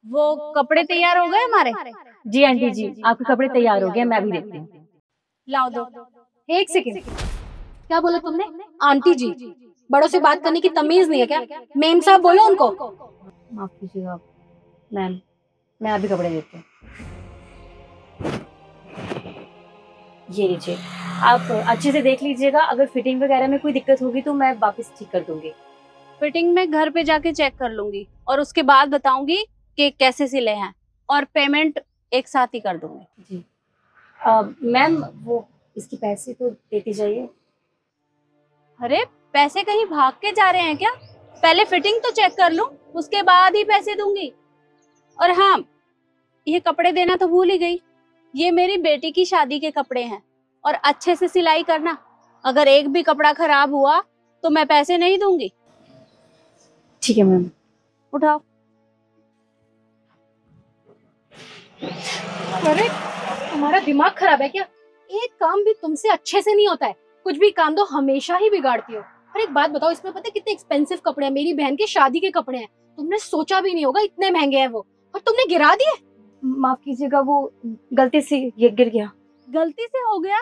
वो कपड़े तैयार हो गए हमारे? जी आंटी जी, आपके कपड़े तैयार हो गए, मैं अभी देखती हूँ। लाओ दो। एक सेकंड, क्या बोला तुमने? आंटी जी? बड़ों से बात करने की तमीज नहीं है क्या? मेम साहब बोलो उनको। माफ कीजिएगा मैम, मैं अभी कपड़े देखती हूँ। ये लीजिए, आप अच्छे से देख लीजिएगा, अगर फिटिंग वगैरह में कोई दिक्कत होगी तो मैं वापस ठीक कर दूंगी। फिटिंग में घर पे जाके चेक कर लूंगी और उसके बाद बताऊंगी कि कैसे सिले हैं, और पेमेंट एक साथ ही कर दूंगी। जी मैम, वो इसके पैसे तो देते जाइए। अरे पैसे कहीं भाग के जा रहे हैं क्या? पहले फिटिंग तो चेक कर लूं, उसके बाद ही पैसे दूंगी। और हाँ, ये कपड़े देना तो भूल ही गई, ये मेरी बेटी की शादी के कपड़े हैं और अच्छे से सिलाई करना। अगर एक भी कपड़ा खराब हुआ तो मैं पैसे नहीं दूंगी। ठीक है मैम। उठाओ। अरे तुम्हारा दिमाग खराब है क्या? एक काम भी तुमसे अच्छे से नहीं होता है, कुछ भी काम दो हमेशा ही बिगाड़ती हो। और एक बात बताओ, इसमें पता है कितने एक्सपेंसिव कपड़े हैं? मेरी बहन के शादी के कपड़े हैं, तुमने सोचा भी नहीं होगा इतने महंगे हैं वो, और तुमने गिरा दिए। माफ कीजिएगा, वो गलती से ये गिर गया। गलती से हो गया?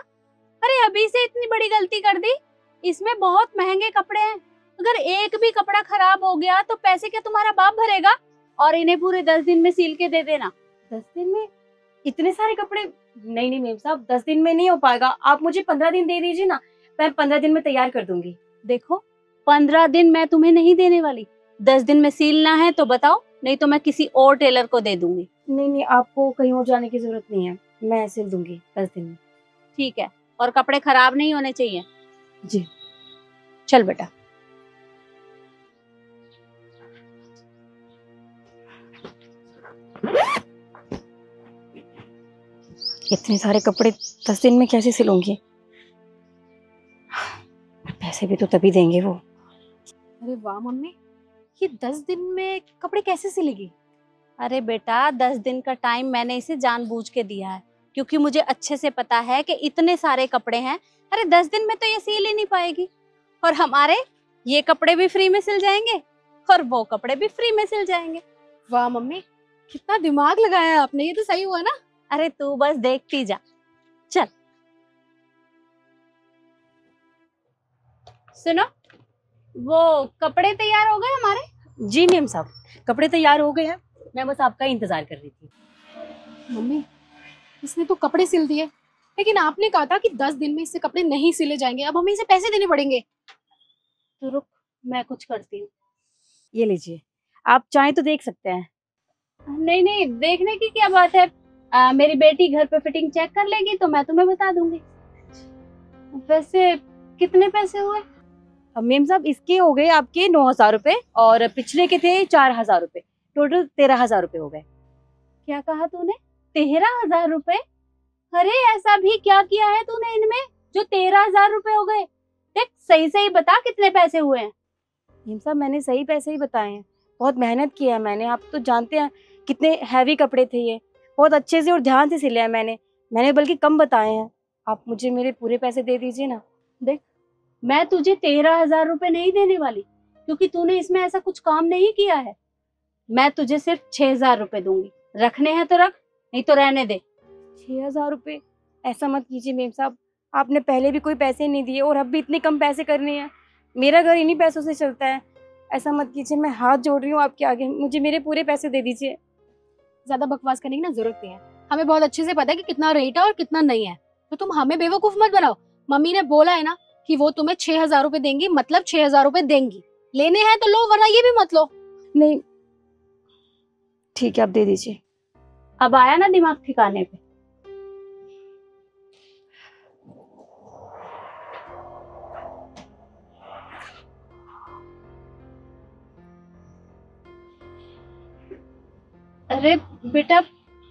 अरे अभी से इतनी बड़ी गलती कर दी? इसमें बहुत महंगे कपड़े हैं, अगर एक भी कपड़ा खराब हो गया तो पैसे क्या तुम्हारा बाप भरेगा? और इन्हें पूरे 10 दिन में सिल के दे देना। 10 दिन में? इतने सारे कपड़े? नहीं नहीं मेम साहब, 10 दिन में नहीं हो पाएगा, आप मुझे 15 दिन दे दीजिए ना, मैं 15 दिन में तैयार कर दूंगी। देखो 15 दिन मैं तुम्हें नहीं देने वाली, 10 दिन में सिलना है तो बताओ, नहीं तो मैं किसी और टेलर को दे दूंगी। नहीं नहीं, आपको कहीं और जाने की जरूरत नहीं है, मैं सिल दूंगी 10 दिन में। ठीक है, और कपड़े खराब नहीं होने चाहिए। जी। चल बेटा। इतने सारे कपड़े 10 दिन में कैसे सिलूंगी? पैसे भी तो तभी देंगे वो। अरे वाह मम्मी, ये 10 दिन में कपड़े कैसे सिलेगी? अरे बेटा 10 दिन का टाइम मैंने इसे जानबूझ के दिया है, क्योंकि मुझे अच्छे से पता है कि इतने सारे कपड़े हैं, अरे 10 दिन में तो ये सिल ही नहीं पाएगी। और हमारे ये कपड़े भी फ्री में सिल जाएंगे और वो कपड़े भी फ्री में सिल जाएंगे। वाह मम्मी, कितना दिमाग लगाया है आपने, ये तो सही हुआ ना? अरे तू बस देखती जा। चल सुनो, वो कपड़े तैयार हो गए हमारे? जी मेम साहब, कपड़े तैयार हो गए हैं, मैं बस आपका इंतजार कर रही थी। मम्मी, इसने तो कपड़े सिल दिए, लेकिन आपने कहा था कि 10 दिन में इससे कपड़े नहीं सिले जाएंगे, अब हमें इसे पैसे देने पड़ेंगे। तो रुक, मैं कुछ करती हूँ। ये लीजिए, आप चाहें तो देख सकते हैं। नहीं नहीं, देखने की क्या बात है, मेरी बेटी घर पे फिटिंग चेक कर लेगी तो मैं तुम्हें बता दूंगी। वैसे कितने पैसे हुए? मेम साहब, इसके हो गए आपके 9,000 रुपए और पिछले के थे 4,000 रुपए, टोटल 13,000 रुपए हो गए। क्या कहा तूने? 13,000 रुपए? अरे ऐसा भी क्या किया है तूने इनमें जो 13,000 रुपए हो गए? देख सही सही बता कितने पैसे हुए हैं। मेम साहब, मैंने सही पैसे ही बताए हैं, बहुत मेहनत की है मैंने, आप तो जानते हैं कितने हैवी कपड़े थे ये, बहुत अच्छे से और ध्यान से सिले हैं मैंने बल्कि कम बताए हैं, आप मुझे मेरे पूरे पैसे दे दीजिए ना। देख, मैं तुझे 13,000 रुपए नहीं देने वाली, क्योंकि तूने इसमें ऐसा कुछ काम नहीं किया है। मैं तुझे सिर्फ 6,000 रुपए दूंगी, रखने हैं तो रख, नहीं तो रहने दे। 6,000 रुपए? ऐसा मत कीजिए मेम साहब, आपने पहले भी कोई पैसे नहीं दिए और अब भी इतने कम पैसे करने हैं, मेरा घर इन्हीं पैसों से चलता है, ऐसा मत कीजिए, मैं हाथ जोड़ रही हूँ आपके आगे, मुझे मेरे पूरे पैसे दे दीजिए। ज्यादा बकवास करने की ना जरूरत नहीं है, हमें बहुत अच्छे से पता है कि कितना रेट है और कितना नहीं है, तो तुम हमें बेवकूफ मत बनाओ। मम्मी ने बोला है ना कि वो तुम्हें 6,000 रुपए देंगी, मतलब 6,000 रुपए देंगी, लेने हैं तो लो वरना ये भी मत लो। नहीं, ठीक है, आप दे दीजिए। अब आया ना दिमाग ठिकाने पे? अरे बेटा,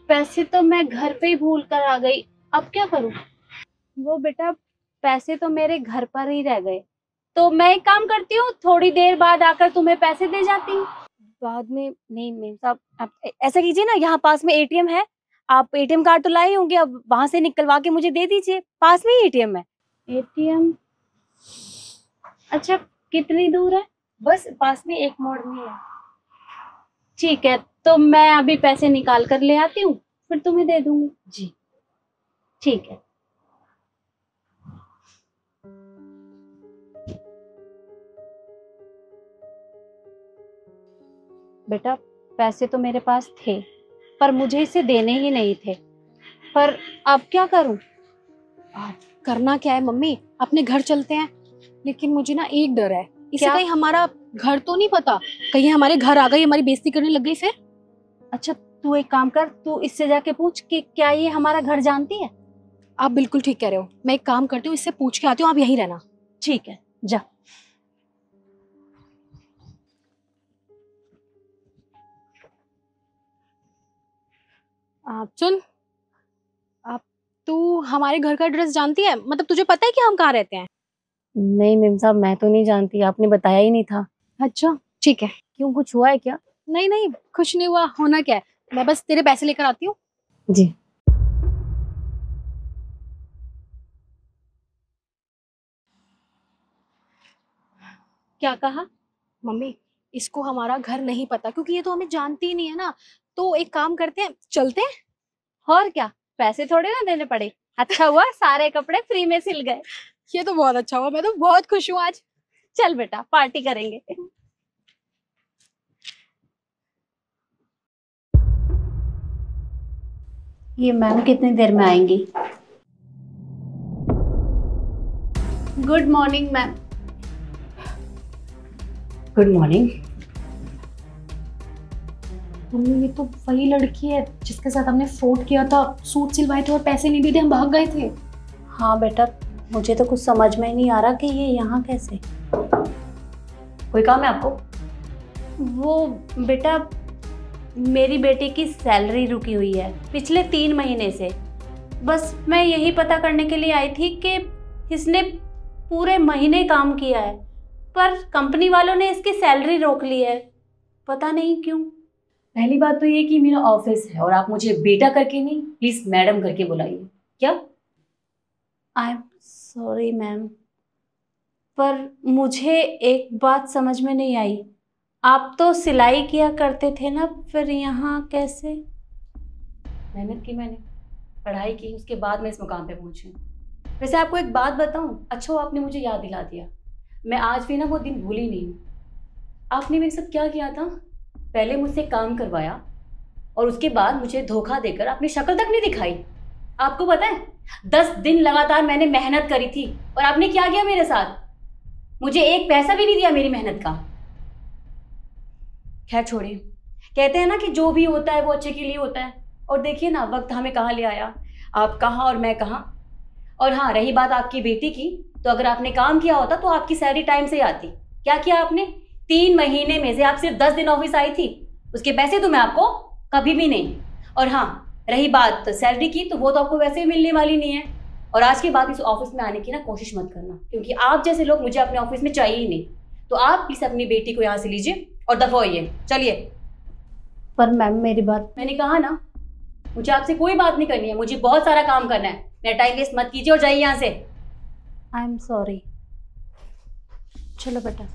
पैसे तो मैं घर पे ही भूल कर आ गई, अब क्या करूं? वो बेटा, पैसे तो मेरे घर पर ही रह गए, तो मैं एक काम करती हूँ, थोड़ी देर बाद आकर तुम्हें पैसे दे जाती हूँ। बाद में? नहीं मेम साहब, आप ऐसा कीजिए ना, यहाँ पास में एटीएम है, आप एटीएम कार्ड तो लाए होंगे, अब वहां से निकलवा के मुझे दे दीजिए, पास में ही एटीएम है। एटीएम? अच्छा, कितनी दूर है? बस पास में एक मोड़ में है। ठीक है, तो मैं अभी पैसे निकाल कर ले आती हूँ, फिर तुम्हें दे दूंगी। जी। ठीक है। बेटा, पैसे तो मेरे पास थे, पर मुझे इसे देने ही नहीं थे। पर अब क्या करूं? करना क्या है मम्मी, अपने घर चलते हैं। लेकिन मुझे ना एक डर है, इसे क्या? कहीं हमारा घर तो नहीं पता, कहीं हमारे घर आ गई, हमारी बेइज्जती करने लग गई फिर। अच्छा, तू एक काम कर, तू इससे जाके पूछ कि क्या ये हमारा घर जानती है। आप बिल्कुल ठीक कह रहे हो, मैं एक काम करती हूँ, इससे पूछ के आती हूँ, आप यहीं रहना। ठीक है, जा। सुन, आप तू हमारे घर का एड्रेस जानती है? मतलब तुझे पता है कि हम कहाँ रहते हैं? नहीं मेम साहब, मैं तो नहीं जानती, आपने बताया ही नहीं था। अच्छा ठीक है। क्यों, कुछ हुआ है क्या? नहीं नहीं, कुछ नहीं हुआ, होना क्या है, मैं बस तेरे पैसे लेकर आती हूँ। जी। क्या कहा? मम्मी, इसको हमारा घर नहीं पता, क्योंकि ये तो हमें जानती ही नहीं है ना। तो एक काम करते हैं, चलते हैं। और क्या, पैसे थोड़े ना देने पड़े। अच्छा हुआ सारे कपड़े फ्री में सिल गए। ये तो बहुत अच्छा हुआ, मैं तो बहुत खुश हूँ आज। चल बेटा, पार्टी करेंगे। ये मैम कितनी देर में आएंगी? Good morning ma'am. Good morning. Mummy, ये तो वही लड़की है जिसके साथ हमने फ्रॉड किया था, सूट सिलवाए थे और पैसे नहीं दिए थे, हम भाग गए थे। हाँ बेटा, मुझे तो कुछ समझ में ही नहीं आ रहा कि ये यहाँ कैसे। कोई काम है आपको? वो बेटा, मेरी बेटी की सैलरी रुकी हुई है पिछले 3 महीने से। बस मैं यही पता करने के लिए आई थी कि इसने पूरे महीने काम किया है, पर कंपनी वालों ने इसकी सैलरी रोक ली है, पता नहीं क्यों। पहली बात तो ये कि मेरा ऑफिस है और आप मुझे बेटा करके नहीं, प्लीज मैडम करके बुलाइए। क्या? आई एम सॉरी मैम, पर मुझे एक बात समझ में नहीं आई। आप तो सिलाई किया करते थे ना, फिर यहाँ कैसे? मेहनत की मैंने, पढ़ाई की, उसके बाद मैं इस मुकाम पे पहुंची हूँ। वैसे आपको एक बात बताऊं, अच्छा आपने मुझे याद दिला दिया, मैं आज भी ना वो दिन भूली नहीं हूँ। आपने मेरे साथ क्या किया था? पहले मुझसे काम करवाया और उसके बाद मुझे धोखा देकर अपनी शक्ल तक नहीं दिखाई। आपको पता है 10 दिन लगातार मैंने मेहनत करी थी और आपने क्या किया मेरे साथ? मुझे एक पैसा भी नहीं दिया मेरी मेहनत का। खैर छोड़िए, कहते हैं ना कि जो भी होता है वो अच्छे के लिए होता है। और देखिए ना वक्त हमें कहाँ ले आया, आप कहाँ और मैं कहाँ। और हाँ, रही बात आपकी बेटी की, तो अगर आपने काम किया होता तो आपकी सैलरी टाइम से आती। क्या किया आपने? 3 महीने में से आप सिर्फ 10 दिन ऑफिस आई थी, उसके पैसे तो मैं आपको कभी भी नहीं। और हाँ, रही बात सैलरी की, तो वो तो आपको वैसे ही मिलने वाली नहीं है। और आज के बाद इस ऑफिस में आने की ना कोशिश मत करना, क्योंकि आप जैसे लोग मुझे अपने ऑफिस में चाहिए ही नहीं। तो आप प्लीज अपनी बेटी को यहाँ से लीजिए और दफा होइए, चलिए। पर मैम मेरी बात। मैंने कहा ना, मुझे आपसे कोई बात नहीं करनी है, मुझे बहुत सारा काम करना है। मेरा टाइम वेस्ट मत कीजिए और जाइए यहाँ से। I am sorry. चलो बेटा।